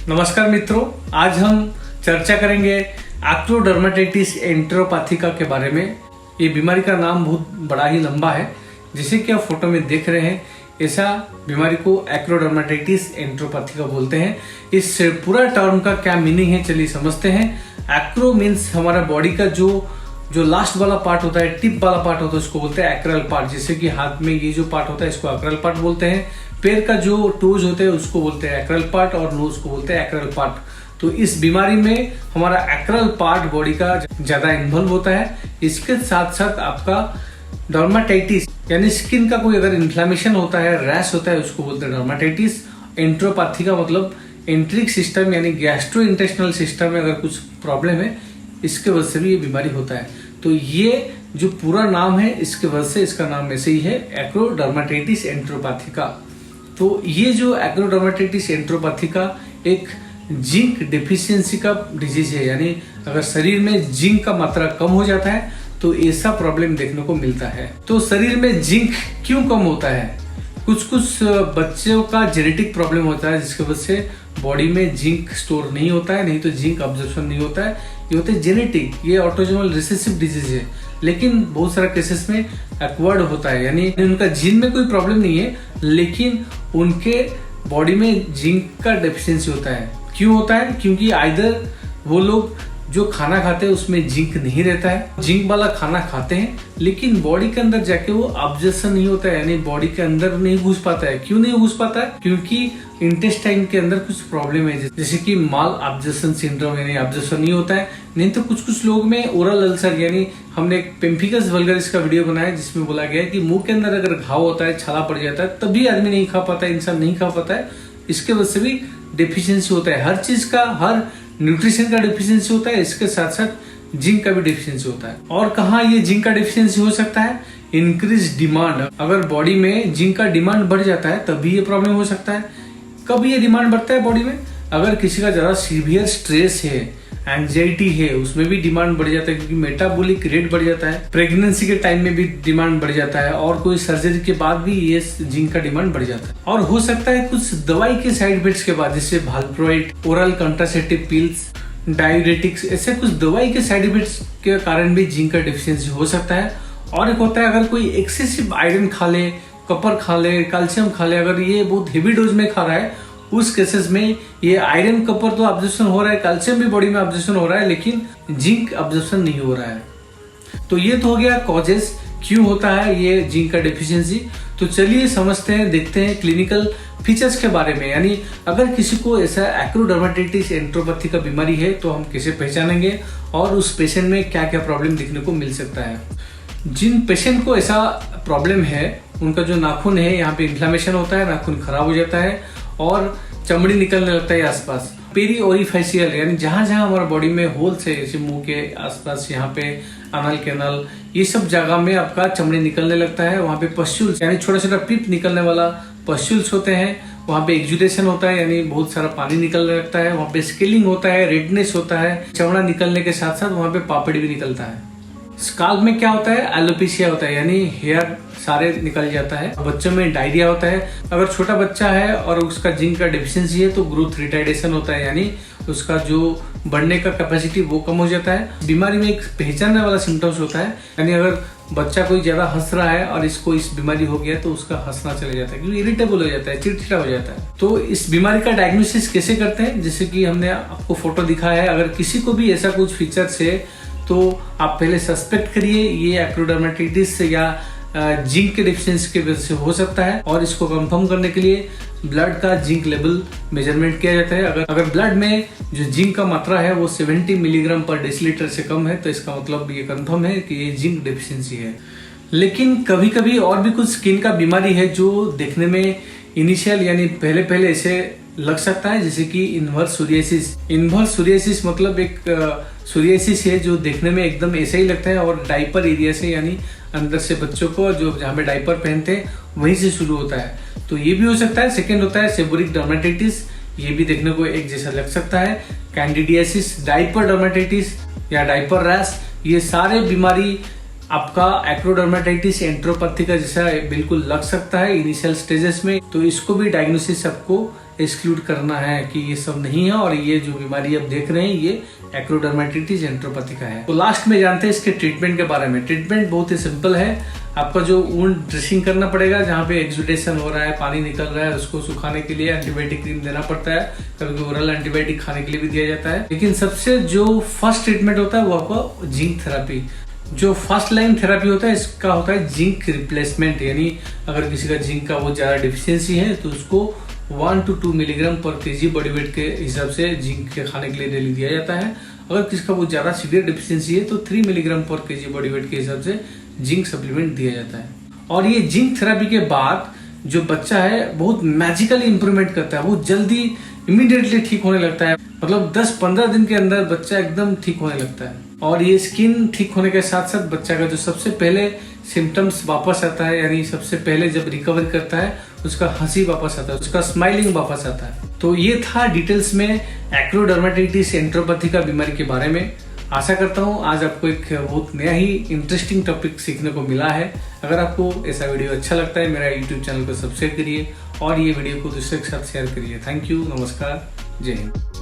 नमस्कार मित्रों, आज हम चर्चा करेंगे एक्रोडर्मेटाइटिस एंटेरोपैथिका के बारे में। ये बीमारी का नाम बहुत बड़ा ही लंबा है। जैसे कि आप फोटो में देख रहे हैं, ऐसा बीमारी को एक्रोडर्मेटाइटिस एंटेरोपैथिका बोलते हैं। इस पूरा टर्म का क्या मीनिंग है, चलिए समझते हैं। एक्रो मीन्स हमारा बॉडी का जो लास्ट वाला पार्ट होता है, टिप वाला पार्ट होता है, उसको बोलते हैं एक्रल पार्ट। जैसे कि हाथ में ये जो पार्ट होता है, इसको एक्रल पार्ट बोलते हैं। पैर का जो टोज होते हैं, उसको बोलते हैं एक्रल पार्ट, और नोज को बोलते हैं एक्रल पार्ट। तो इस बीमारी में हमारा एक्रल पार्ट बॉडी का ज्यादा इन्वॉल्व होता है। इसके साथ साथ आपका डर्माटाइटिस यानी स्किन का कोई अगर इन्फ्लेमेशन होता है, रैश होता है, उसको बोलते हैं डर्माटाइटिस। एंटेरोपैथिका मतलब एंट्रिक सिस्टम यानी गैस्ट्रो इंटेस्टिनल सिस्टम में अगर कुछ प्रॉब्लम है, इसके वजह से भी ये बीमारी होता है। तो ये जो पूरा नाम है, इसके वजह से इसका नाम ऐसे ही है, एक्रोडर्मेटाइटिस एंटेरोपैथिका। तो ये जो एक्रोडर्मेटाइटिस एंटेरोपैथिका एक जिंक डेफिशिएंसी का डिजीज है, यानी अगर शरीर में जिंक का मात्रा कम हो जाता है तो ऐसा प्रॉब्लम देखने को मिलता है। तो शरीर में जिंक क्यों कम होता है? कुछ बच्चों का जेनेटिक प्रॉब्लम होता है, जिसकी वजह से बॉडी में जिंक स्टोर नहीं होता है, नहीं तो जिंक अब्जॉर्प्शन नहीं होता है। ये होते हैं जेनेटिक, ये ऑटोसोमल रिसेसिव डिजीज है। लेकिन बहुत सारे केसेस में एक्वायर्ड होता है, यानी उनका जीन में कोई प्रॉब्लम नहीं है, लेकिन उनके बॉडी में जिंक का डेफिशिएंसी होता है। क्यों होता है? क्योंकि आइदर वो लोग जो खाना खाते हैं उसमें जिंक नहीं रहता है, जिंक वाला खाना खाते हैं, लेकिन बॉडी के अंदर जाके वो अब्जॉर्प्शन नहीं होता है, यानी बॉडी के अंदर नहीं घुस पाता है। क्यों नहीं घुस पाता है? क्योंकि इंटेस्टाइन के अंदर कुछ प्रॉब्लम है, जैसे कि माल अब्जॉर्प्शन सिंड्रोम, यानी अब्जॉर्प्शन नहीं होता है। नहीं तो कुछ लोग में ओरल अल्सर, यानी हमने एक पेम्फिकस वल्गरिस का वीडियो बनाया जिसमें बोला गया है कि मुंह के अंदर अगर घाव होता है, छाला पड़ जाता है, तभी आदमी नहीं खा पाता है, इंसान नहीं खा पाता है। इसके वजह से भी डेफिशिएंसी होता है। हर चीज का, हर न्यूट्रिशन का डेफिशिएंसी होता है, इसके साथ साथ जिंक का भी डेफिशिएंसी होता है। और कहाँ ये जिंक का डेफिशिएंसी हो सकता है? Increase demand. अगर बॉडी में जिंक का डिमांड बढ़ जाता है तभी ये प्रॉब्लम हो सकता है। कब ये डिमांड बढ़ता है बॉडी में? अगर किसी का ज्यादा सीवियर स्ट्रेस है, एंजाइटी है, उसमें भी डिमांड बढ़ जाता है, क्योंकि मेटाबॉलिक रेट बढ़ जाता है। प्रेगनेंसी के टाइम में भी डिमांड बढ़ जाता है, और कोई सर्जरी के बाद भी ये जिंक का डिमांड बढ़ जाता है। और हो सकता है कुछ दवाई के साइड इफेक्ट्स के बाद, जैसे वाल्प्रोइड, ओरल कंट्रासेप्टिव पिल्स, डायूरेटिक्स, ऐसे कुछ दवाई के साइड इफेक्ट्स के कारण भी जिंक का डेफिशिएंसी हो सकता है। और एक होता है अगर कोई एक्सेसिव आयरन खा ले, कॉपर खा ले, कैल्शियम खा ले, अगर ये बहुत हेवी डोज में खा रहा है, उस केसेस में ये आयरन कॉपर तो अब्जॉर्प्शन हो रहा है, कैल्शियम भी बॉडी में अब्जॉर्प्शन हो रहा है, लेकिन जिंक अब्जॉर्प्शन नहीं हो रहा है। तो ये तो हो गया कॉजेस, क्यों होता है ये जिंक का डेफिशिएंसी। तो चलिए समझते हैं, देखते हैं क्लिनिकल फीचर्स के बारे में। यानी अगर किसी को ऐसा एक्रोडर्मेटाइटिस एंटेरोपैथिका बीमारी है तो हम कैसे पहचानेंगे, और उस पेशेंट में क्या क्या प्रॉब्लम दिखने को मिल सकता है। जिन पेशेंट को ऐसा प्रॉब्लम है, उनका जो नाखून है, यहाँ पे इन्फ्लेमेशन होता है, नाखून खराब हो जाता है और चमड़ी निकलने लगता है आसपास। पेरी ओरिफेशियल यानी जहां जहां हमारा बॉडी में होल्स है, जैसे मुंह के आसपास, यहाँ पे अनल कैनल, ये सब जगह में आपका चमड़ी निकलने लगता है। वहाँ पे पस्ट्यूल्स यानी छोटा छोटा पिप निकलने वाला पस्ट्यूल्स होते हैं। वहाँ पे एक्जुडेशन होता है, यानी बहुत सारा पानी निकलने लगता है। वहाँ पे स्केलिंग होता है, रेडनेस होता है। चमड़ा निकलने के साथ साथ वहाँ पे पापड़ भी निकलता है। स्काल्प में क्या होता है? एलोपेशिया होता है, यानी हेयर सारे निकल जाता है। बच्चों में डायरिया होता है। अगर छोटा बच्चा है और उसका जिंक का डेफिशिएंसी है तो ग्रोथ रिटार्डेशन होता है, यानी उसका जो बढ़ने का कैपेसिटी वो कम हो जाता है। बीमारी में एक पहचानने वाला सिम्टम्स होता है, यानी अगर बच्चा कोई ज्यादा हंस रहा है और इसको इस बीमारी हो गया तो उसका हंसना चले जाता है, क्योंकि इरिटेबल हो जाता है, चिड़चिड़ा हो जाता है। तो इस बीमारी का डायग्नोसिस कैसे करते हैं? जैसे कि हमने आपको फोटो दिखा है। अगर किसी को भी ऐसा कुछ फीचर्स है तो आप पहले सस्पेक्ट करिए ये एक्रोडर्मेटाइटिस या जिंक के डेफिशिएंसी की वजह से हो सकता है, और इसको कंफर्म करने के लिए ब्लड का जिंक लेवल मेजरमेंट किया जाता है। अगर ब्लड में जो जिंक का मात्रा है वो 70 मिलीग्राम पर डेसीलीटर से कम है तो इसका मतलब ये कंफर्म है कि ये जिंक डेफिशिएंसी है। लेकिन कभी कभी और भी कुछ स्किन का बीमारी है जो देखने में इनिशियल यानी पहले ऐसे लग सकता है, जैसे कि इन्वर्स सोरियासिस। इन्वर्स सोरियासिस मतलब एक सोरियासिस है जो देखने में एकदम ऐसा ही लगता है, और डायपर एरिया से, यानी अंदर से बच्चों को जो जहाँ पे डायपर पहनते हैं वहीं से शुरू होता है। तो ये भी हो सकता है। सेकेंड होता है सेबोरिक डर्मेटाइटिस, ये भी देखने को एक जैसा लग सकता है। कैंडिडियासिस, डायपर डर्मेटाइटिस या डायपर रैश, ये सारे बीमारी आपका एक्रोडर्मेटाइटिस एंटेरोपैथिका जैसा बिल्कुल लग सकता है इनिशियल स्टेजेस में। तो इसको भी डायग्नोसिस आपको एक्सक्लूड करना है कि ये सब नहीं है और ये जो बीमारी आप देख रहे हैं ये एक्रोडर्मेटिटिस एंट्रोपैथिका है। तो लास्ट में जानते हैं इसके ट्रीटमेंट के बारे में। ट्रीटमेंट बहुत ही सिंपल है। आपका जो वुंड ड्रेसिंग करना पड़ेगा, जहाँ पे एक्सुडेशन हो रहा है, पानी निकल रहा है, उसको सुखाने के लिए एंटीबायोटिक क्रीम देना पड़ता है। कभी ओरल एंटीबायोटिक खाने के लिए भी दिया जाता है। लेकिन सबसे जो फर्स्ट ट्रीटमेंट होता है वो आपका जिंक थेरेपी, जो फर्स्ट लाइन थेरेपी होता है इसका होता है जिंक रिप्लेसमेंट। यानी अगर किसी का जिंक का बहुत ज्यादा डिफिशियंसी है तो उसको 1 to 2 मिलीग्राम पर केजी बॉडी वेट के हिसाब से जिंक के खाने के लिए डेली दिया जाता है। अगर किसी का बहुत ज्यादा सीवियर डिफिशियंसी है तो 3 मिलीग्राम पर केजी बॉडी वेट के हिसाब से जिंक सप्लीमेंट दिया जाता है। और ये जिंक थेरेपी के बाद जो बच्चा है बहुत मैजिकली इंप्रूवमेंट करता है, बहुत जल्दी इमीडिएटली ठीक होने लगता है। मतलब 10-15 दिन के अंदर बच्चा एकदम ठीक होने लगता है। और ये स्किन ठीक होने के साथ साथ बच्चा का जो सबसे पहले सिम्टम्स वापस आता है, यानी सबसे पहले जब रिकवर करता है उसका हंसी वापस आता है, उसका स्माइलिंग वापस आता है। तो ये था डिटेल्स में एक्रोडर्मेटिटिस एंट्रोपैथिका बीमारी के बारे में। आशा करता हूँ आज आपको एक बहुत नया ही इंटरेस्टिंग टॉपिक सीखने को मिला है। अगर आपको ऐसा वीडियो अच्छा लगता है मेरा यूट्यूब चैनल को सब्सक्राइब करिए और ये वीडियो को दूसरे के साथ शेयर करिए। थैंक यू, नमस्कार, जय हिंद।